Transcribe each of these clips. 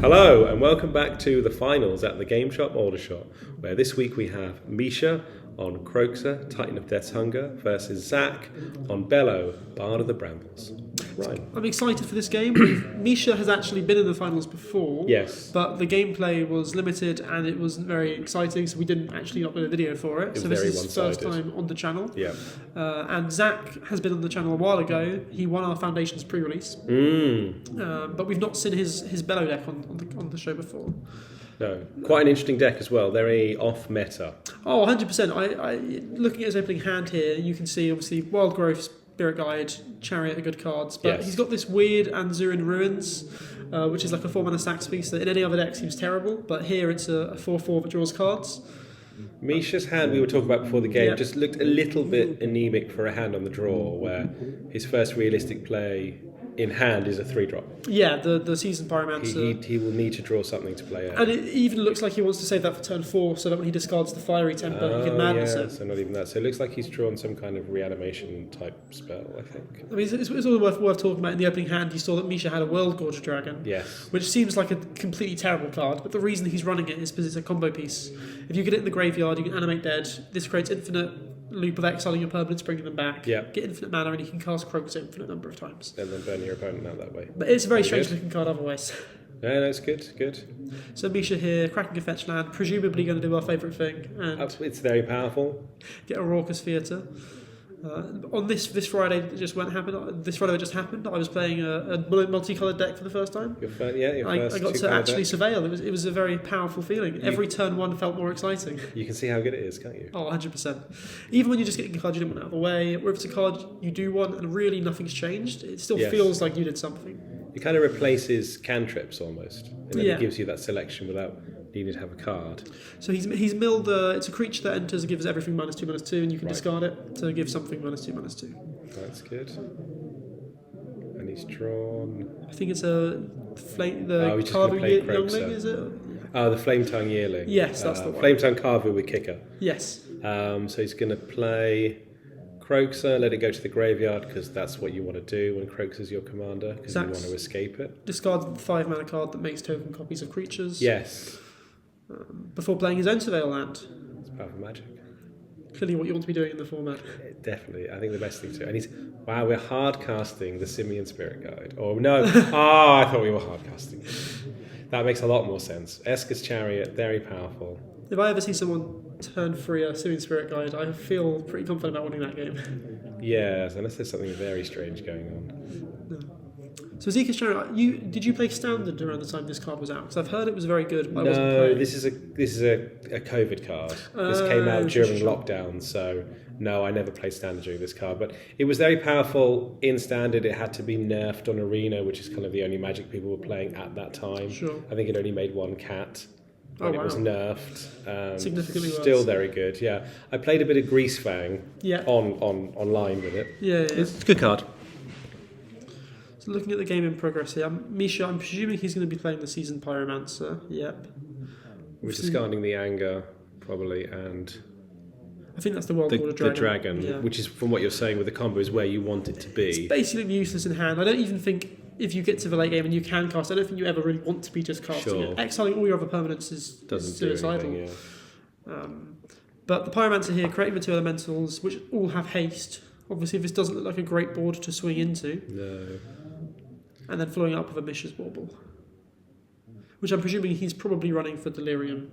Hello and welcome back to the finals at the Game Shop Aldershot, where this week we have Misha on Kroxa, Titan of Death's Hunger, versus Zach on Bello, Bard of the Brambles. Right. I'm excited for this game. Misha has actually been in the finals before, Yes. but the gameplay was limited and it wasn't very exciting, so we didn't actually upload a video for it. It was So this very is his first one-sided. time on the channel. Yeah. And Zach has been on the channel a while ago. He won our Foundations pre-release, but we've not seen his Bello deck on the show before. No. Quite an interesting deck as well. Very off meta. Oh, 100%. I looking at his opening hand here, you can see obviously Wild Growth, Spirit Guide, Chariot are good cards, but Yes. he's got this weird Anzurin Ruins, which is like a 4-mana sax piece that in any other deck seems terrible, but here it's a 4/4 that draws cards. Misha's hand we were talking about before the game Yeah. just looked a little bit anemic for a hand on the draw, where his first realistic play in hand is a 3-drop. Yeah, the Seasoned Pyromancer. He will need to draw something to play out. And it even looks like he wants to save that for turn 4 so that when he discards the Fiery Temper, he can madness it. So not even that. So it looks like he's drawn some kind of reanimation type spell, I think. I mean, it's all worth talking about. In the opening hand, you saw that Misha had a World Gorge Dragon. Yes. Which seems like a completely terrible card, but the reason he's running it is because it's a combo piece. If you get it in the graveyard, you can animate dead. This creates infinite loop of exiling your permanents, bringing them back. Yeah. Get infinite mana, and you can cast Kroxa infinite number of times. And then burn your opponent out that way. But it's a very Very strange looking card otherwise. Yeah, no, it's good. Good. So Misha here, cracking a fetch land, presumably going to do our favourite thing, and It's very powerful. get a Raucous Theatre. On this Friday that just happened, I was playing a multicoloured deck for the first time. Your first I got to two-colour actually deck. surveil. It was a very powerful feeling. Every turn one felt more exciting. You can see how good it is, can't you? Oh, 100%. Even when you're just getting a card you didn't want out of the way, or if it's a card you do want and really nothing's changed, it still Yes. feels like you did something. It kind of replaces cantrips almost. And then Yeah. it gives you that selection without needing to have a card. So he's milled. It's a creature that enters and gives everything -2/-2, and you can Right. discard it to give something -2/-2. That's good. And he's drawn... I think it's a Oh, the he's just gonna Carver play Youngling, Kroxa. is it? Oh, the Flame Tongue Yearling. Yes, that's the one. Flame Tongue Carver with Kicker. Yes. So he's going to play Kroxa, let it go to the graveyard, because that's what you want to do when Kroxa's your commander, because you Zach's- want to escape it. Discard the 5-mana card that makes token copies of creatures. Yes. Before playing his own Surveil land. It's powerful magic. Clearly what you want to be doing in the format. Definitely. I think the best thing to do. And we're hard casting the Simian Spirit Guide. Or no. I thought we were hard casting. That makes a lot more sense. Esker's Chariot, very powerful. If I ever see someone turn 3 a Simian Spirit Guide, I feel pretty confident about winning that game. Yes, unless there's something very strange going on. No. So Zeke's Chariot, did you play Standard around the time this card was out? Because I've heard it was very good, but I wasn't No, playing. this is a COVID card. This came out during sure. lockdown, so no, I never played Standard during this card. But it was very powerful in Standard. It had to be nerfed on Arena, which is kind of the only Magic people were playing at that time. Sure. I think it only made 1 cat when it was nerfed. Significantly Still worse. very good, yeah. I played a bit of Greasefang Yeah. online with it. Yeah. It's a good card. So looking at the game in progress here, Misha, I'm presuming he's going to be playing the Seasoned Pyromancer. Yep. We're discarding the Anger, probably, and I think that's the World Gorge the Dragon. Dragon, Yeah. which is, from what you're saying with the combo, is where you want it to be. It's basically useless in hand. I don't even think if you get to the late game and you can cast, I don't think you ever really want to be just casting Sure. it. Exiling all your other permanents is Doesn't do suicidal. anything, yeah. But the Pyromancer here, creating the 2 elementals, which all have haste. Obviously, this doesn't look like a great board to swing into. No. And then following up with a Misha's Bauble, which I'm presuming he's probably running for Delirium.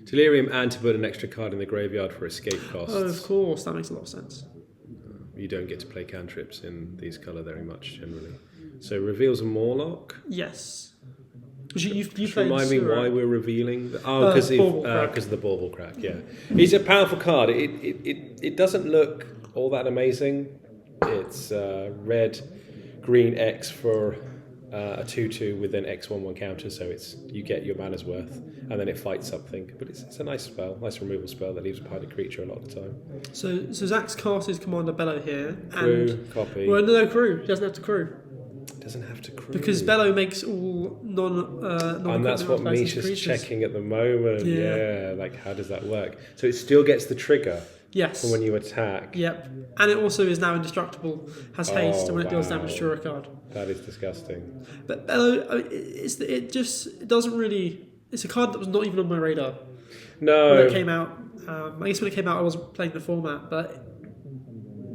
Delirium, and to put an extra card in the graveyard for escape costs. Oh, of course, that makes a lot of sense. You don't get to play cantrips in these colour very much, generally. So reveals a Morlock. Yes. Which you Just played remind me Sura. why we're revealing... because Bauble Crack. of the Bauble Crack, yeah. It's a powerful card. It doesn't look all that amazing. It's red, green X for... a 2/2 with an X/1/1 counter, so you get your mana's worth, and then it fights something. But it's a nice spell, nice removal spell that leaves behind a creature a lot of the time. So Zach's cast his Commander Bello here. Crew, And, copy. well, no crew. He doesn't have to crew. Doesn't have to crew. Because Bello makes all non and that's what Misha's checking at the moment. Yeah, like how does that work? So it still gets the trigger Yes. for when you attack. Yep. And it also is now indestructible, has haste, and when it deals wow. damage, draw a card. That is disgusting. But Bello, I mean, it doesn't really. It's a card that was not even on my radar No. when it came out. I guess when it came out, I wasn't playing the format, but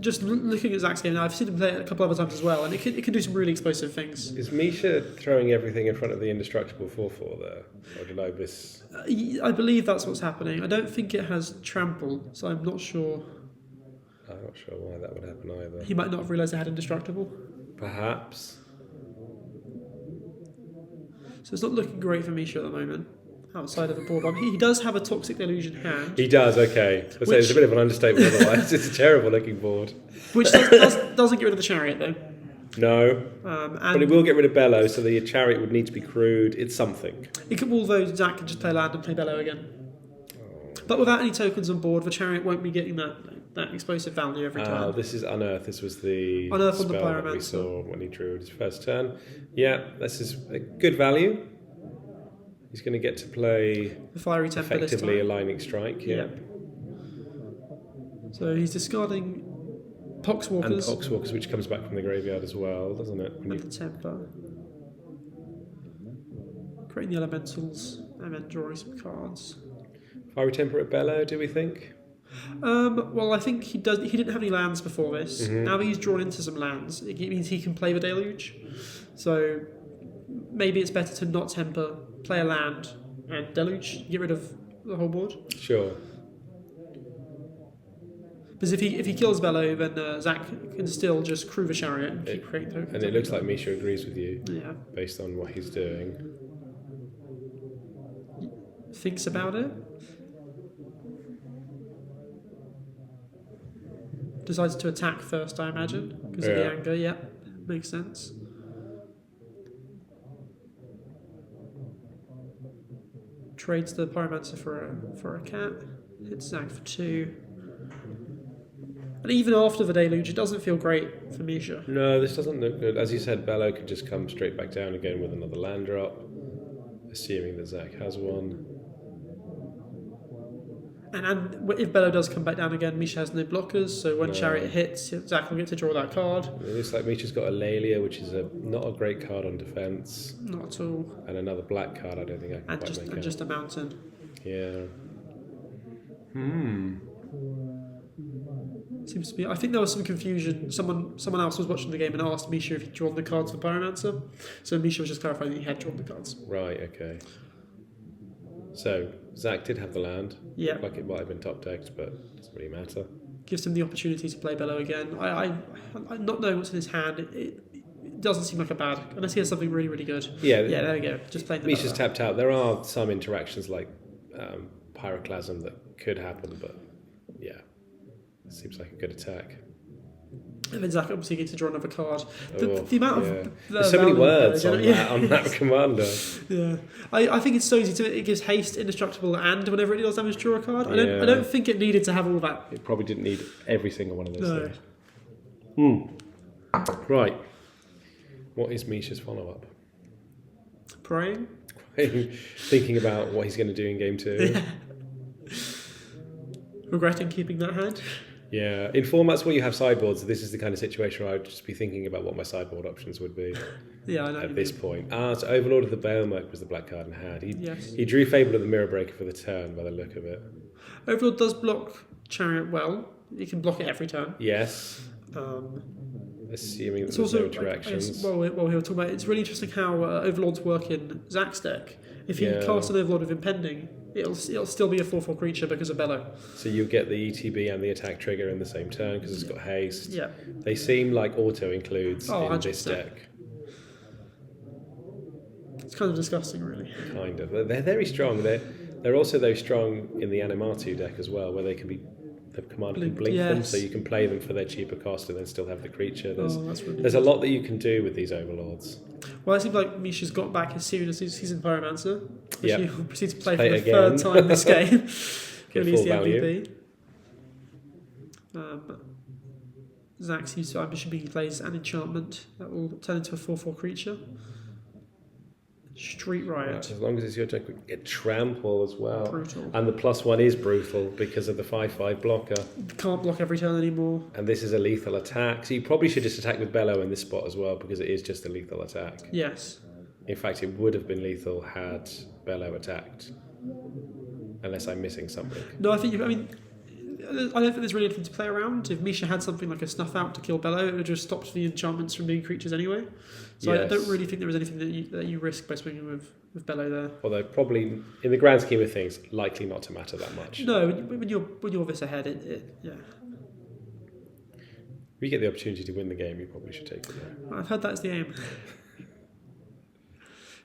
just looking at Zach's game now, I've seen him play it a couple other times as well, and it can do some really explosive things. Is Misha throwing everything in front of the indestructible 4/4 there? Or did I miss? I believe that's what's happening. I don't think it has trample, so I'm not sure. I'm not sure why that would happen either. He might not have realised it had indestructible. Perhaps. So it's not looking great for Misha at the moment, outside of the board. But he does have a Toxic Delusion hand. He does, okay. It's a bit of an understatement otherwise. It's a terrible looking board. Which doesn't get rid of the Chariot, though. No. And But it will get rid of Bello, so the chariot would need to be crewed. It's something. Although Zach can just play land and play Bello again. But without any tokens on board, the Chariot won't be getting that explosive value every time. This is Unearth. This was the Unearth on the spell that we Pyromancer. saw when he drew his first turn. Yeah, this is a good value. He's going to get to play The Fiery Temper this effectively a time. lightning strike. Yeah. Yep. So he's discarding Poxwalkers. And Poxwalkers, which comes back from the graveyard as well, doesn't it? And the Temper. Creating the Elementals and then drawing some cards. Fiery Temper at Bello, do we think? Well, I think he does. He didn't have any lands before this. Mm-hmm. Now that he's drawn into some lands, it means he can play the Deluge. So maybe it's better to not temper, play a land, and Deluge, get rid of the whole board. Sure. Because if he kills Bello, then Zach can still just crew the Chariot and keep creating tokens. And it looks like Misha agrees with you, Yeah. based on what he's doing. Thinks about it. Decides to attack first, I imagine, because of the anger. Yeah, makes sense. Trades the Pyromancer for a cat. Hits Zach for 2. And even after the Deluge, it doesn't feel great for Misha. No, this doesn't look good. As you said, Bello could just come straight back down again with another land drop, assuming that Zach has one. And if Bello does come back down again, Misha has no blockers, so when Chariot hits, Zach will get to draw that card. It looks like Misha's got a Lalia, which is not a great card on defence. Not at all. And another black card I don't think I can quite make out. And just a mountain. Yeah. Seems to be. I think there was some confusion. Someone else was watching the game and asked Misha if he'd drawn the cards for Pyromancer. So Misha was just clarifying that he had drawn the cards. Right, okay. So, Zach did have the land. Yeah. Like it might have been top decked, but it doesn't really matter. Gives him the opportunity to play Bello again. I not knowing what's in his hand, it doesn't seem like a bad, unless he has something really, really good. Yeah, there we go. Just playing the Misha's Bello. tapped out. There are some interactions like Pyroclasm that could happen, but yeah, it seems like a good attack. And then Zach obviously gets to draw another card. The amount of... There's so many words on that commander. Yeah. I think it's so easy to... It gives haste, indestructible, and whenever it deals damage, draw a card. I don't think it needed to have all that. It probably didn't need every single one of those things. Right. What is Misha's follow-up? Praying? Thinking about what he's going to do in game 2. Yeah. Regretting keeping that hand? Yeah, in formats where you have sideboards, this is the kind of situation where I would just be thinking about what my sideboard options would be. Yeah, I know. At this point. So Overlord of the Baelmerk was the black card in hand. Yes. He drew Fable of the Mirror Breaker for the turn by the look of it. Overlord does block Chariot well. You can block it every turn. Yes. Assuming that there's no interactions. While we were talking about it, it's really interesting how Overlords work in Zach's deck. If you cast an Overlord with Impending, it'll still be a 4/4 creature because of Bello. So you get the ETB and the attack trigger in the same turn because it's got haste. Yeah. They seem like auto includes in 100%. this deck. It's kind of disgusting, really. Kind of. They're very strong. They're also very strong in the Animatu deck as well, where they can be... The commander can blink them, so you can play them for their cheaper cost and then still have the creature. There's a lot that you can do with these Overlords. Well, it seems like Misha's got back his serious season Pyromancer, which he proceeds to play for the again. third time this game. Get Going to use full the value. MVP. Zach seems to ambition he plays an enchantment that will turn into a 4/4 creature. Street Riot. As long as it's your turn, get trample as well. Brutal. And the +1 is brutal because of the 5/5 blocker. Can't block every turn anymore. And this is a lethal attack. So you probably should just attack with Bello in this spot as well because it is just a lethal attack. Yes. In fact, it would have been lethal had Bello attacked. Unless I'm missing something. No, I don't think there's really anything to play around. If Misha had something like a Snuff Out to kill Bello, it would just stop the enchantments from being creatures anyway. So Yes. I don't really think there was anything that you risk by swinging with Bello there. Although probably, in the grand scheme of things, likely not to matter that much. No, when you're this ahead, yeah. If you get the opportunity to win the game, you probably should take it. I've heard that's the aim.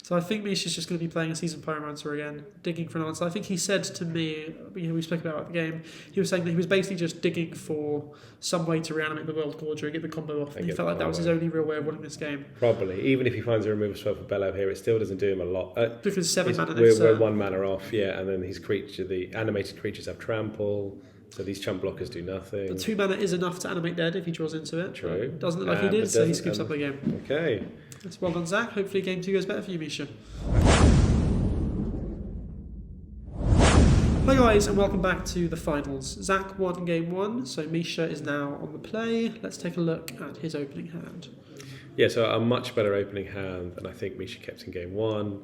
So I think Misha's just going to be playing a Seasoned Pyromancer again, digging for an answer. I think he said to me, we spoke about the game, he was saying that he was basically just digging for some way to reanimate the World Gorger and get the combo off. And he felt like that was his only real way of winning this game. Probably. Even if he finds a removal spell for Bello here, it still doesn't do him a lot. Because 7 mana we're 1 mana off, yeah, and then the animated creatures have trample, so these chump blockers do nothing. The 2 mana is enough to animate dead if he draws into it. True. Doesn't look like he did, so he scoops up the game. Okay. That's well done, Zach. Hopefully game 2 goes better for you, Misha. Hi guys, and welcome back to the finals. Zach won game 1, so Misha is now on the play. Let's take a look at his opening hand. Yeah, so a much better opening hand than I think Misha kept in game 1.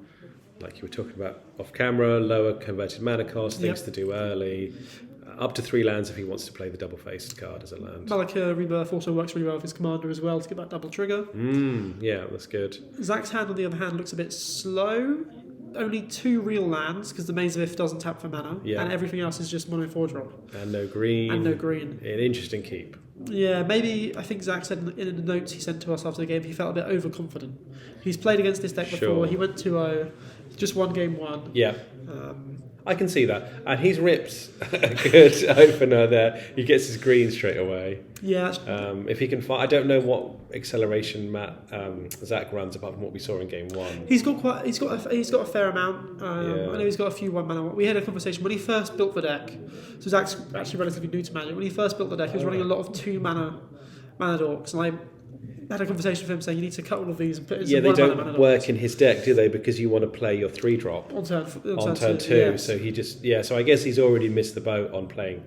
Like you were talking about off camera, lower converted mana cost, things to do early. Up to 3 lands if he wants to play the double-faced card as a land. Malika Rebirth also works really well with his commander as well to get that double trigger. Yeah, that's good. Zach's hand, on the other hand, looks a bit slow. Only 2 real lands because the Maze of Ith doesn't tap for mana, and everything else is just mono 4-drop. And no green. An interesting keep. Yeah, maybe, I think Zach said in the notes he sent to us after the game, he felt a bit overconfident. He's played against this deck before, he went 2-0, just won game 1. Yeah. I can see that. And he's ripped a good opener there. He gets his green straight away. Yeah. If he can find, I don't know what acceleration Zach runs apart from what we saw in game 1. He's got a fair amount. I know he's got a few 1 mana. We had a conversation when he first built the deck. So Zach's actually relatively new to Magic. When he first built the deck, he was running a lot of 2 mana dorks, and I had a conversation with him saying you need to cut all of these and put it in they don't work in his deck, do they? Because you want to play your 3-drop on turn 2. Yes. So he just so I guess he's already missed the boat on playing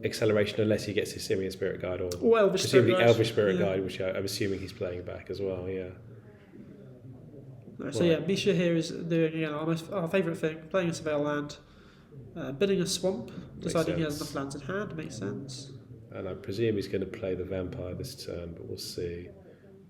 acceleration unless he gets his Simian Spirit Guide or Elvish Spirit Guide, which I'm assuming he's playing back as well. Yeah. So Misha here is doing again our favourite thing, playing a Surveil land, bidding a swamp, deciding he has enough lands in hand. Makes sense. And I presume he's going to play the Vampire this turn, but we'll see.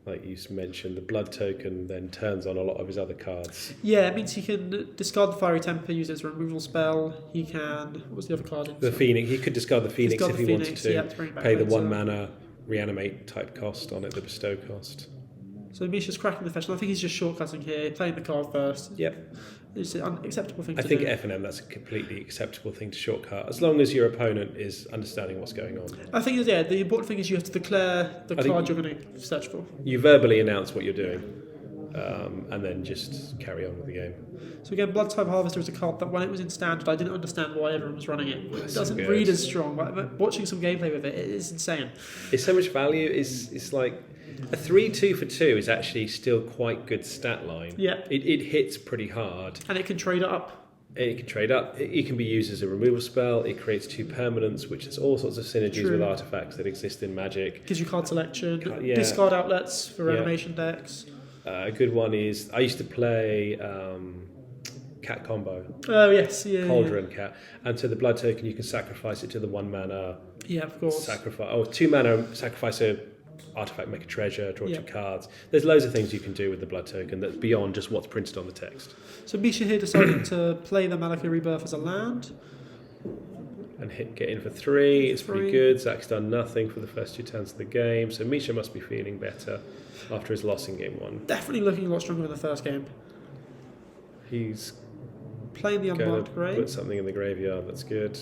Like you mentioned, the blood token then turns on a lot of his other cards. Yeah, it means he can discard the Fiery Temper, use it as a removal spell. He can... What was the other card? The Phoenix. He could discard the Phoenix if he wanted to. Pay the 1 mana reanimate type cost on it, the bestow cost. So Misha's cracking the fetch, and I think he's just shortcutting here, playing the card first. Yep. It's an unacceptable thing to do. I think FNM, that's a completely acceptable thing to shortcut, as long as your opponent is understanding what's going on. I think, the important thing is you have to declare the card you're going to search for. You verbally announce what you're doing, and then just carry on with the game. So again, Bloodtime Harvester is a card that when it was in Standard, I didn't understand why everyone was running it. It doesn't read as strong. But watching some gameplay with it is insane. It's so much value. It's like... A 3-2 for 2 is actually still quite good stat line. Yeah. It hits pretty hard. And it can trade up. It can trade up. It can be used as a removal spell. It creates 2 permanents, which has all sorts of synergies with artifacts that exist in Magic. Gives you card selection, discard outlets for animation decks. A good one is, I used to play Cat Combo. Oh, yes. Cauldron Cat. And so the blood token, you can sacrifice it to the 1 mana. Yeah, of course. 2 mana, sacrifice a artifact, make a treasure, draw 2 cards. There's loads of things you can do with the blood token that's beyond just what's printed on the text. So Misha here decided to play the Malika Rebirth as a land. And get in for 3. It's pretty good. Zach's done nothing for the first 2 turns of the game, so Misha must be feeling better after his loss in game 1. Definitely looking a lot stronger than the first game. He's playing the unmarked grave. Put something in the graveyard, that's good.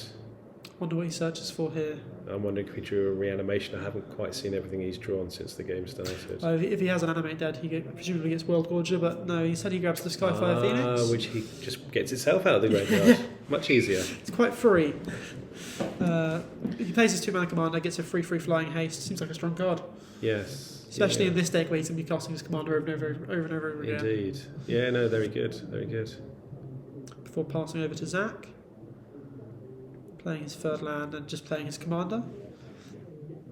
Wonder what he searches for here. I'm wondering if he drew a reanimation. I haven't quite seen everything he's drawn since the game started. If he has an animate dead, he presumably gets World Gorger, but no, he said he grabs the Skyfire Phoenix. Which he just gets itself out of the graveyard. Much easier. It's quite free. He plays his 2 mana commander, gets a free flying haste. Seems like a strong card. Yes. Especially in this deck where he's going to be casting his commander over and over again. Indeed. Yeah, no, very good. Very good. Before passing over to Zach. Playing his third land and just playing his commander.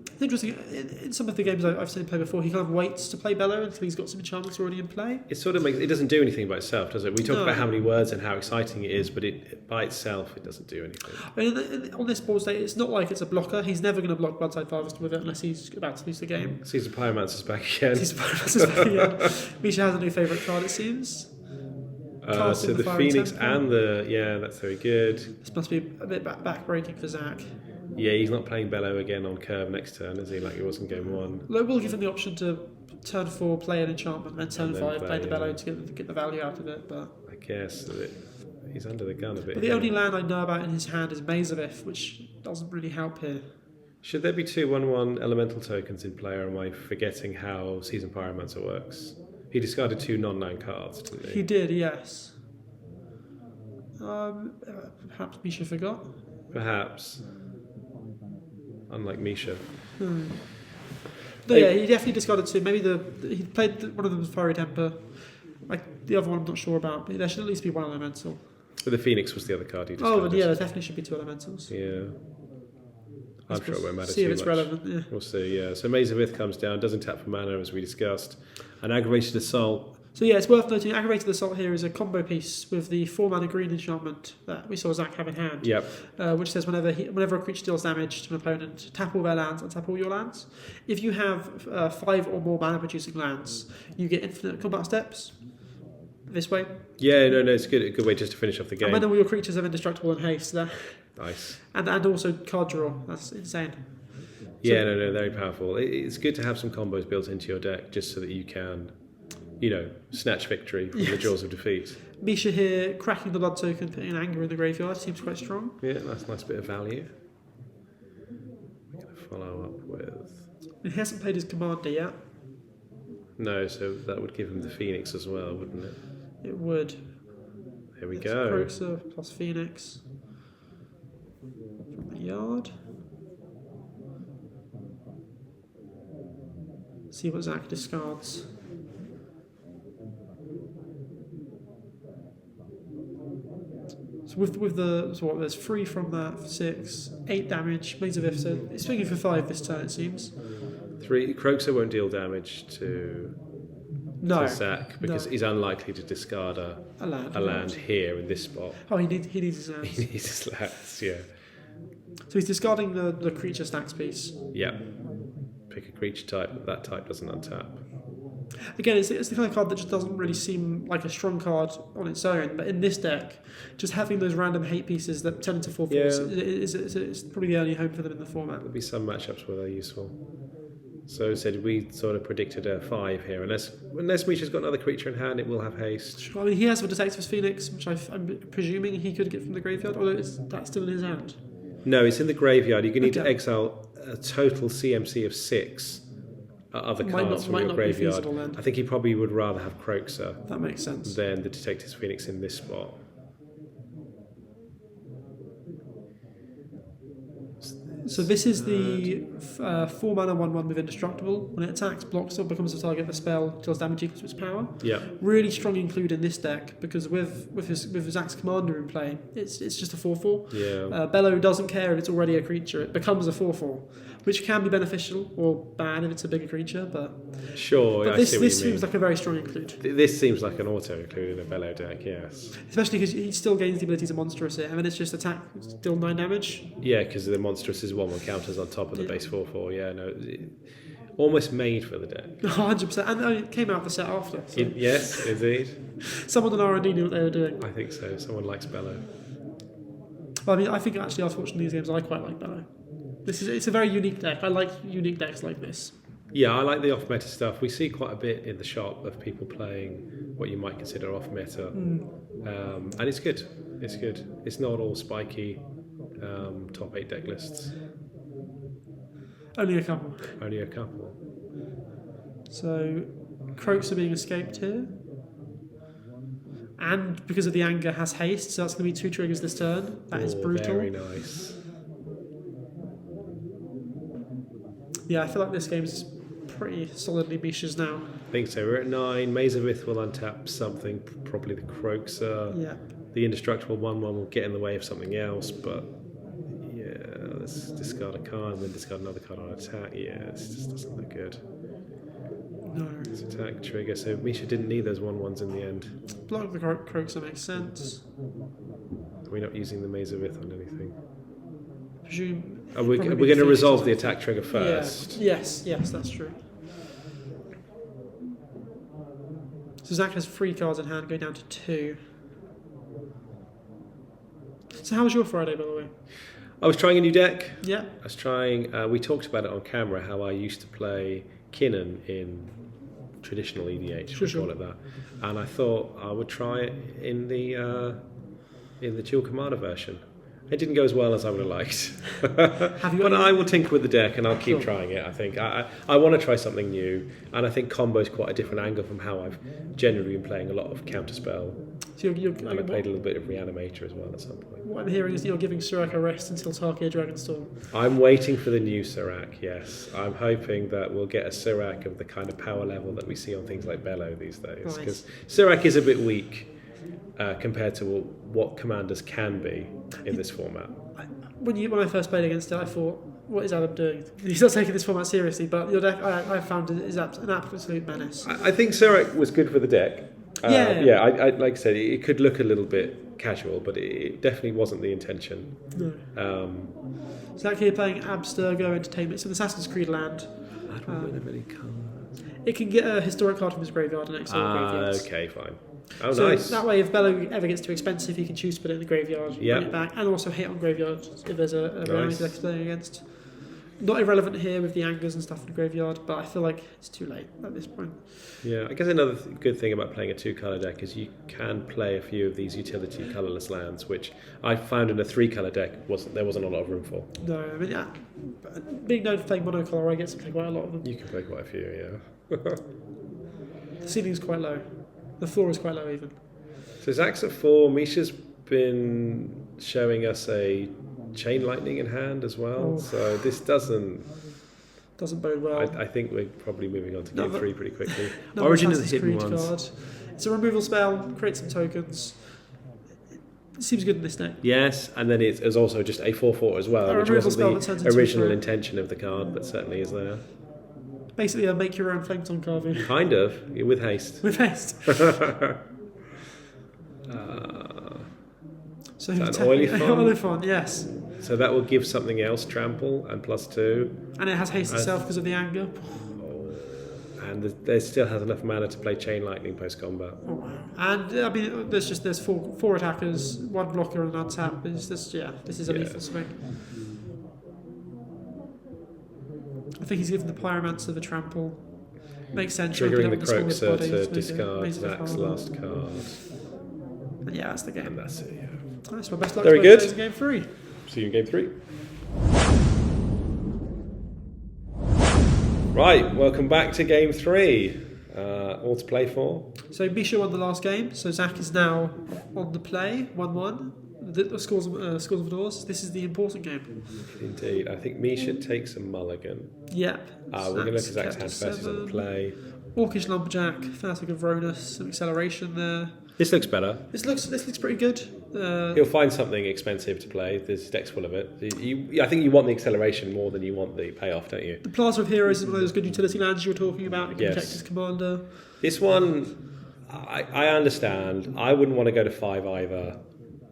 It's interesting, in some of the games I've seen him play before, he kind of waits to play Bello until he's got some enchantments already in play. It sort of it doesn't do anything by itself, does it? We talk about how many words and how exciting it is, but by itself, it doesn't do anything. I mean, on this board state, it's not like it's a blocker. He's never going to block Bloodside Harvest with it unless he's about to lose the game. Caesar Pyromancer's back again. Caesar Pyromancer's back again. Misha has a new favourite card, it seems. So the Phoenix and the... Yeah, that's very good. This must be a bit back-breaking for Zach. Yeah, he's not playing Bello again on curve next turn, is he? Like he was in game 1. We'll give him the option to turn 4 play an enchantment, and then turn 5 play the Bello to get the value out of it. But I guess that he's under the gun a bit. But the only land I know about in his hand is Mazavith, which doesn't really help here. Should there be 2/1/1 elemental tokens in play, or am I forgetting how Season Pyromancer works? He discarded 2 non-9 cards, didn't he? He did, yes. Perhaps Misha forgot. Perhaps. Unlike Misha. No, yeah, he definitely discarded 2. Maybe he played one of them was Fiery Temper. Like the other one, I'm not sure about. But there should at least be 1 elemental. But the Phoenix was the other card he discarded. Oh, yeah, there definitely should be 2 elementals. Yeah. I'm sure it won't matter see too if it's much. relevant. Yeah. We'll see. Yeah. So Mazavith comes down, doesn't tap for mana as we discussed, an Aggravated Assault. So yeah, it's worth noting Aggravated Assault here is a combo piece with the 4 mana green enchantment that we saw Zach have in hand. Yep. Which says whenever a creature deals damage to an opponent, tap all their lands and tap all your lands. If you have 5 or more mana producing lands, you get infinite combat steps. This way. Yeah, no, it's good. A good way just to finish off the game. And when all your creatures are indestructible and haste, nice. And also card draw. That's insane. Yeah, no, very powerful. It's good to have some combos built into your deck just so that you can, snatch victory from the jaws of defeat. Misha here, cracking the blood token, putting an anger in the graveyard, seems quite strong. Yeah, that's a nice bit of value. We're going to follow up with... He hasn't played his commander yet. No, so that would give him the Phoenix as well, wouldn't it? It would. Here we go. Kroxa plus Phoenix from the yard. See what Zach discards. So there's 3 from that, 6, 8 damage, Mazavith, so it's swinging for 5 this turn it seems. 3, Kroxa won't deal damage to Zach because he's unlikely to discard a land here in this spot. Oh, he needs his lands. He needs his lands, yeah. So he's discarding the creature stacks piece. Yeah. Pick a creature type, that type doesn't untap. Again, it's the kind of card that just doesn't really seem like a strong card on its own, but in this deck, just having those random hate pieces that turn into 4/4 is probably the only home for them in the format. There'll be some matchups where they're useful. So we sort of predicted a 5 here. Unless Misha's got another creature in hand, it will have haste. Sure. I mean, he has the Detective's Phoenix, which I'm presuming he could get from the graveyard, although that's still in his hand. No, it's in the graveyard. You're going to need to exile a total CMC of 6 other cards from your graveyard. I think he probably would rather have Kroxa. That makes sense. Than the Detective's Phoenix in this spot. So this is the 4 mana 1/1 with Indestructible. When it attacks, blocks, or becomes a target of a spell, deals damage equal to its power. Yeah. Really strong include in this deck because with Zach's commander in play, it's just a 4/4. Yeah. Bello doesn't care if it's already a creature; it becomes a 4/4, which can be beneficial or bad if it's a bigger creature. But this seems like a very strong include. This seems like an auto include in a Bello deck, yes. Especially because he still gains the ability to monstrous it, and then it's just attack, deal 9 damage. Yeah, because the monstrous is 1/1 counters on top of the base 4/4. Yeah, no, almost made for the deck. 100%, and it came out the set after. So. Yes, indeed. Someone on R&D knew what they were doing. I think so. Someone likes Bello. Well, I mean, I think actually after watching these games, I quite like Bello. It's a very unique deck. I like unique decks like this. Yeah, I like the off-meta stuff. We see quite a bit in the shop of people playing what you might consider off-meta, and it's good. It's good. It's not all spiky top 8 deck lists. Only a couple. Only a couple. So, Kroxa being escaped here. And because of the anger has haste, so that's going to be 2 triggers this turn. That is brutal. Very nice. Yeah, I feel like this game's pretty solidly Misha's now. I think so. We're at 9. Maze of Ith will untap something, probably the Kroxa. Yeah. The Indestructible 1/1 will get in the way of something else, but yeah, let's discard a card and then discard another card on attack. Yeah, this just doesn't look good. No. It's attack trigger, so Misha didn't need those 1/1s in the end. Block the Kroxa makes sense. We're not using the Maze of Ith on anything. Presume. We're going to resolve the attack trigger first. Yeah. Yes, that's true. So Zach has 3 cards in hand, going down to 2. So how was your Friday, by the way? I was trying a new deck. Yeah. I was trying. We talked about it on camera. How I used to play Kinnan in traditional EDH. We call it that. And I thought I would try it in the Duel Commander version. It didn't go as well as I would have liked. But I will tinker with the deck and I'll keep trying it, I think. I want to try something new, and I think combo is quite a different angle from how I've generally been playing a lot of Counterspell. So and I played a little bit of Reanimator as well at some point. What I'm hearing is that you're giving Surak a rest until Tarkir Dragonstorm. I'm waiting for the new Surak, yes. I'm hoping that we'll get a Surak of the kind of power level that we see on things like Bello these days. Because Surak is a bit weak compared to what commanders can be in this format. When I first played against it, I thought, what is Adam doing? He's not taking this format seriously, but your deck, I found it is an absolute menace. I think Surak was good for the deck. I like I said, it could look a little bit casual, but it definitely wasn't the intention. No. So actually you're playing Abstergo Entertainment. It's an Assassin's Creed land. I don't know many cards. It can get a historic card from his graveyard and exile graveyards. Okay, fine. Oh, so nice. That way, if Bello ever gets too expensive, he can choose to put it in the graveyard, bring it back, and also hit on graveyard if there's a reality deck playing against. Not irrelevant here with the angers and stuff in the graveyard, but I feel like it's too late at this point. Yeah, I guess another good thing about playing a 2-colour deck is you can play a few of these utility colourless lands, which I found in a 3-colour deck there wasn't a lot of room for. No, I mean, being known for playing monocolour, I get to play quite a lot of them. You can play quite a few, yeah. The ceiling's quite low. The floor is quite low even. So Zach's at 4. Misha's been showing us a Chain Lightning in hand as well. So this doesn't bode well. I think we're probably moving on to game 3 pretty quickly. Origin of the Hidden Ones. Card. It's a removal spell, create some tokens. It seems good in this deck. Yes, and then it's also just a 4/4 as well, which wasn't the original intention of the card, but certainly is there. Basically, a make your own Flameton card. Kind of, with haste. With haste. So an Oilifon? Yes. So that will give something else trample and +2. And it has haste itself because of the anger. And there still has enough mana to play Chain Lightning post combat. Oh, wow. And I mean, there's four attackers, 1 blocker and an untap. This is a lethal swing. I think he's given the Pyromancer the trample. Makes sense. Triggering the Kroxa to discard Zach's last card. And yeah, that's the game. And that's it, yeah. Nice. Well, best luck Very good. In game 3. See you in game 3. Right, welcome back to game 3. All to play for. So Misha won the last game. So Zach is now on the play, 1-1. The scores of doors. This is the important game. Indeed. I think Misha takes a mulligan. Yep. We're going to look at Zach's hand first. He's on the play. Orcish Lumberjack, Fanatic of Ronus, some acceleration there. This looks better. This looks pretty good. He'll find something expensive to play. There's deck's full of it. I think you want the acceleration more than you want the payoff, don't you? The Plaza of Heroes is one of those good utility lands you were talking about. It can protect his commander. This one, I understand. I wouldn't want to go to 5 either.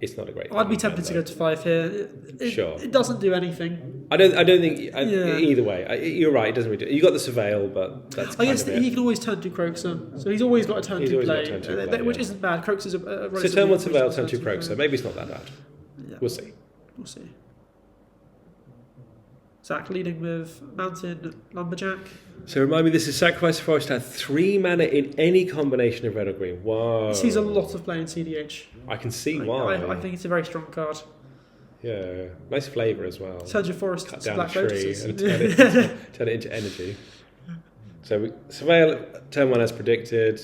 It's not a great. I'd be tempted to go to 5 here. It doesn't do anything. I don't think either way. You're right. It doesn't really do. You got the Surveil, but that's. I guess he can always turn to Kroxa, so he's always got a turn to play, which isn't bad. Kroxa's a so turn 1 Surveil, turn 2 Kroxa. Maybe it's not that bad. Yeah. We'll see. Zach leading with Mountain Lumberjack. So remind me, this is Sacrifice Forest to add 3 mana in any combination of red or green. Wow. He sees a lot of play in CDH. I can see why. I think it's a very strong card. Yeah, nice flavour as well. Turns your forest cut to down black a tree lotuses. and turn it into energy. So Surveil, turn 1 as predicted.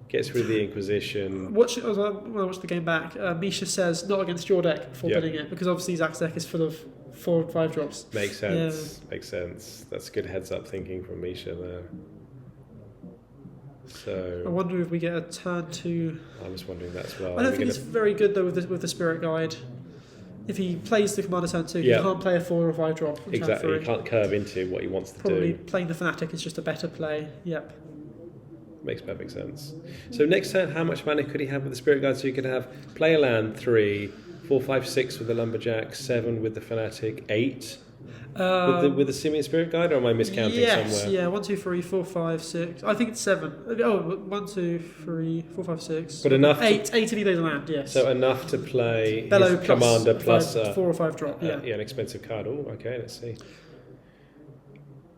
Gets rid of the Inquisition. When I watched the game back, Misha says not against your deck before bidding it, because obviously Zach's deck is full of 4 and 5 drops. Makes sense. Makes sense. That's good heads-up thinking from Misha there. So I wonder if we get a turn 2. I was wondering that as well. I don't think it's very good though with the Spirit Guide. If he plays the Commander turn 2, Yeah. he can't play a 4 or 5 drop. on turn Exactly. 3. He can't curve into what he wants to Probably do. playing the Fanatic is just a better play. Yep. Makes perfect sense. So next turn, how much mana could he have with the Spirit Guide? So you could have play a land 3, 4, 5, 6 with the Lumberjack, 7 with the Fanatic, 8 with the Simian Spirit Guide, or am I miscounting yes, somewhere? yeah, 1, 2, 3, 4, 5, 6. I think it's 7. Oh, 1, 2, 3, 4, 5, 6. But enough. 8 if he plays a land, yes. So enough to play Bello his Commander plus 4 or 5 drop, yeah. an expensive card. Oh, okay, let's see.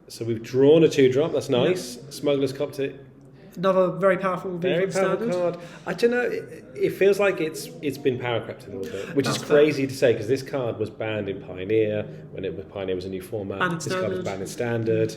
So we've drawn a 2-drop. That's nice. Smuggler's Copter. Another very powerful Very vehicle powerful standard. card. I don't know. It feels like it's been power crept a little bit, which is That's fair. crazy to say because this card was banned in Pioneer when Pioneer was a new format. Banned in This card was Standard. banned in Standard,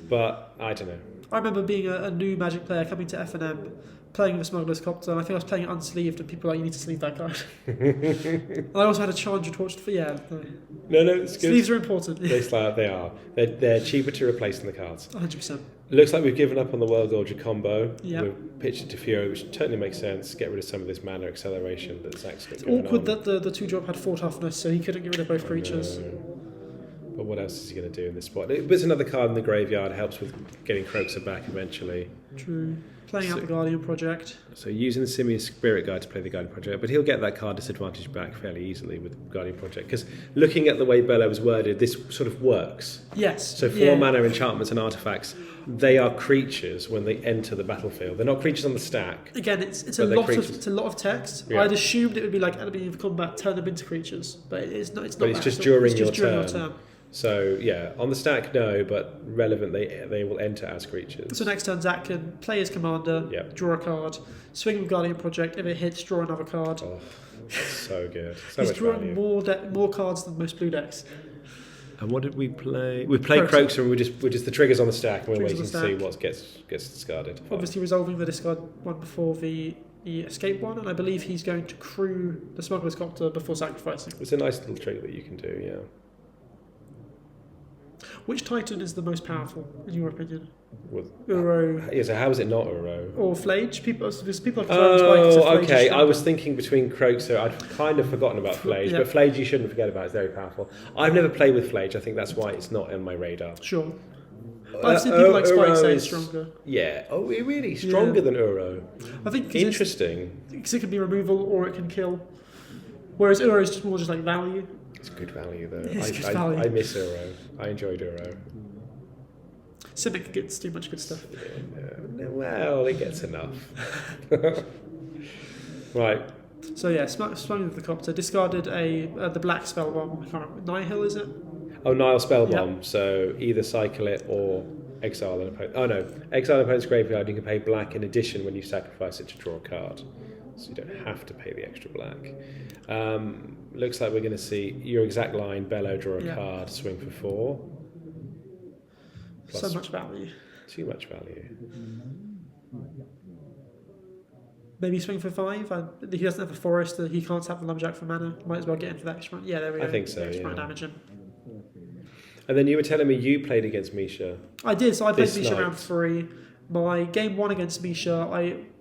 but I don't know. I remember being a new Magic player coming to FNM, playing with Smuggler's Copter, and I think I was playing it unsleeved, and people were like, you need to sleeve that card. And I also had a Challenger Torch for, No, it's good. sleeves are important. They are. They're cheaper to replace than the cards. 100%. Looks like we've given up on the World Gorger combo. Yep. We've pitched it to Fury, which totally makes sense. Get rid of some of this mana acceleration that's actually It's going awkward on. that the 2-drop had 4 toughness, so he couldn't get rid of both creatures. But what else is he going to do in this spot? It's another card in the graveyard. Helps with getting Kroxa back eventually. True. Playing out the Guardian Project. So using the Simian Spirit Guide to play the Guardian Project, but he'll get that card disadvantage back fairly easily with Guardian Project because looking at the way Bello was worded, this sort of works. Yes. So 4 mana enchantments and artifacts, they are creatures when they enter the battlefield. They're not creatures on the stack. Again, it's But they're a creatures. lot of text. Yeah. I'd assumed it would be like at the beginning of combat, turn them into creatures, but it's not. It's not. But it's that. just during It's your just during turn. So yeah, on the stack no, but relevant they will enter as creatures. So next turn, Zach can play his commander, Yep. draw a card, swing with Guardian Project. If it hits, draw another card. Oh, that's so good. So He's much drawing value. more cards than most blue decks. And what did we play? We played Kroxa. Kroxa and we're just the triggers on the stack and we're Triggers waiting on to the see what gets discarded. Obviously, resolving the discard one before the escape one, and I believe he's going to crew the Smuggler's Copter before sacrificing. It's a nice little trick that you can do, yeah. Which Titan is the most powerful, in your opinion? With, Uro yeah, so how is it not Uro? or Flage? People are throwing spikes. Oh, okay. I was thinking between Kroxa. I'd kind of forgotten about Flage, Yeah. but Flage you shouldn't forget about. It's very powerful. I've never played with Flage. I think that's why it's not on my radar. Sure. But I've seen people like Spike Uro say is it's stronger. Yeah. Oh, really? Stronger than Uro? I think Interesting. because it can be removal or it can kill. Whereas Uro is just more just like value. It's good value though. It's good value. I miss Uro. I enjoyed Uro. Simic gets too much good stuff. Yeah, well, it gets enough. Right. So yeah, swung with the Copter, discarded the black spell bomb. I can't remember. Nihil, is it? Oh, Nile Spellbomb. Yep. So either cycle it or exile an opponent. Oh no, exile an opponent's graveyard. You can pay black in addition when you sacrifice it to draw a card. So you don't have to pay the extra black. Looks like we're going to see your exact line. Bello, draw a card, swing for 4. So much value. Too much value. Maybe swing for 5. He doesn't have a forest. He can't tap the Lumberjack for mana. Might as well get in for the extra. Yeah, there we go. I think so, Extra yeah. damage in. And then you were telling me you played against Misha. I did. So I played This Misha night. round 3. My game 1 against Misha,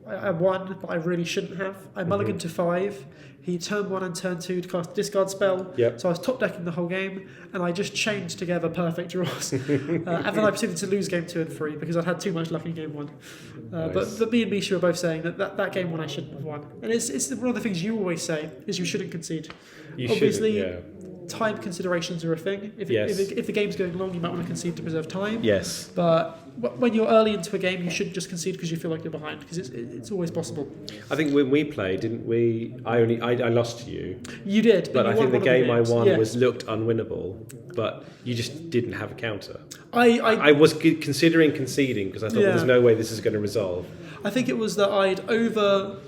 I won, but I really shouldn't have. I mulliganed to 5. He turn 1 and turn 2 to cast a discard spell. Yep. So I was top decking the whole game, and I just chained together perfect draws. And then I proceeded to lose game 2 and 3 because I'd had too much luck in game 1. Nice. But me and Misha were both saying that game 1 I shouldn't have won. And it's one of the things you always say is you shouldn't concede. You Obviously, shouldn't, yeah. time considerations are a thing. If the game's going long, you might want to concede to preserve time. Yes. But when you're early into a game, you shouldn't just concede because you feel like you're behind, because it's always possible. I think when we played, didn't we? I lost to you. You did, But I you think the won one of game I games. won Yes. looked unwinnable, but you just didn't have a counter. I I was considering conceding because I thought, well, there's no way this is going to resolve. I think it was that I'd over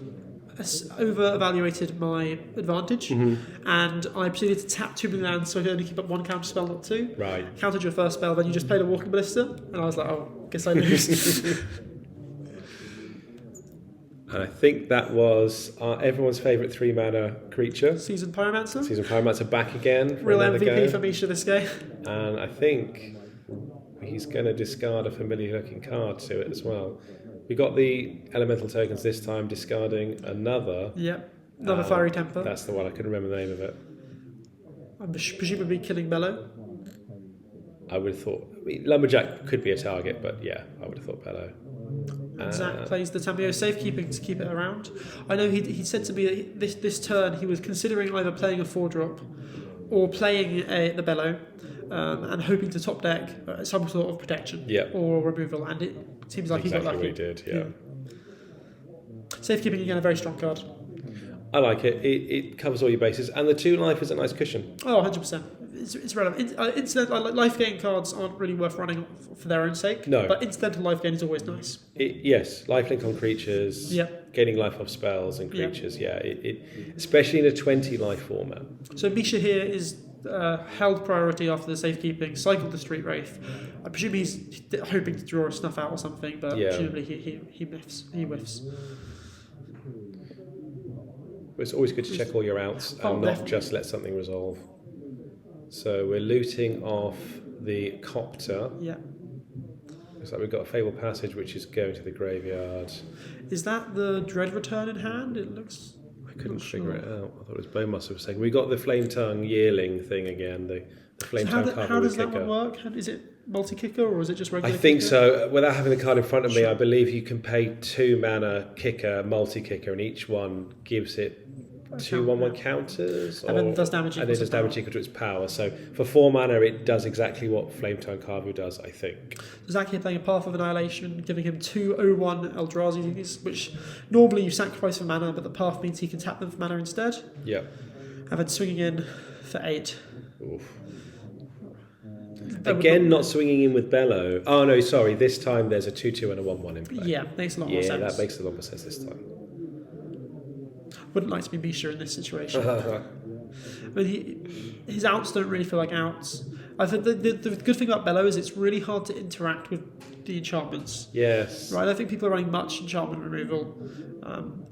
evaluated my advantage, and I proceeded to tap 2 blue lands so I could only keep up 1 counter spell, not 2. Right. Countered your first spell, then you just played a Walking Ballista, and I was like, oh, guess I lose. And I think that was everyone's favourite 3-mana creature. Seasoned Pyromancer. Seasoned Pyromancer back again. For Real another MVP go. for Misha this game. And I think he's going to discard a familiar-looking card to it as well. We got the elemental tokens this time, discarding another. Yep. Another Fiery Temper. That's the one. I couldn't remember the name of it. I'm presumably killing Bello. I would have thought Lumberjack could be a target, but yeah, I would have thought Bello. And Zach plays the Tamiyo safekeeping to keep it around. I know he said to me that this turn he was considering either playing a 4-drop or playing the Bello and hoping to top deck some sort of protection or removal, and it seems like exactly he got lucky. What he did, yeah. Safekeeping again, a very strong card. I like it. It covers all your bases, and the 2 life is a nice cushion. Oh, 100%. It's relevant. Life gain cards aren't really worth running for their own sake. No. But incidental life gain is always nice. Yes, lifelink on creatures, gaining life off spells and creatures, especially in a 20 life format. So Misha here is held priority after the safekeeping, cycled the Street Wraith. I presume he's hoping to draw a snuff out or something, but presumably he whiffs. It's always good to check all your outs and not just let something resolve. So we're looting off the Copter. Yeah. Looks like we've got a Fabled Passage, which is going to the graveyard. Is that the Dread Return in hand? It looks... I couldn't figure it out. I thought it was Bowmaster was saying. We got the Flame Tongue Yearling thing again, the Flame Tongue card. How does that one work? Is it multi-kicker or is it just regular I think kicker? so. Without having the card in front of me, I believe you can pay 2 mana kicker, multi-kicker, and each one gives it 2/1/1 counters, and then it does damage equal to its power. So for 4 mana, it does exactly what Flame Tongue Carvu does, I think. Zach here playing a Path of Annihilation, giving him 2/01 Eldrazi's, which normally you sacrifice for mana, but the Path means he can tap them for mana instead. Yeah. And then swinging in for 8. Oof. Again, not swinging in with Bello. Oh no, sorry. This time there's a 2/2 and a 1/1 in play. Yeah, makes a lot more sense. Yeah, that makes a lot more sense this time. Wouldn't like to be Misha in this situation. I mean, his outs don't really feel like outs. I think the good thing about Bello is it's really hard to interact with the enchantments. Yes. Right, I don't think people are running much enchantment removal.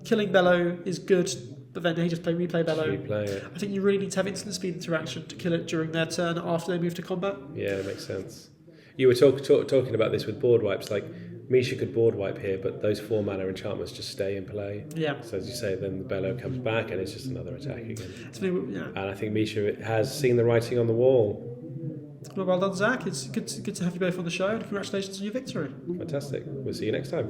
Killing Bello is good, but then they just replay Bello. Replay it. I think you really need to have instant speed interaction to kill it during their turn after they move to combat. Yeah, it makes sense. You were talking about this with board wipes, like Misha could board wipe here, but those 4 mana enchantments just stay in play. Yeah. So as you say, then the Bello comes back and it's just another attack again. Yeah. And I think Misha has seen the writing on the wall. Well done, Zach. It's good to have you both on the show, and congratulations on your victory. Fantastic. We'll see you next time.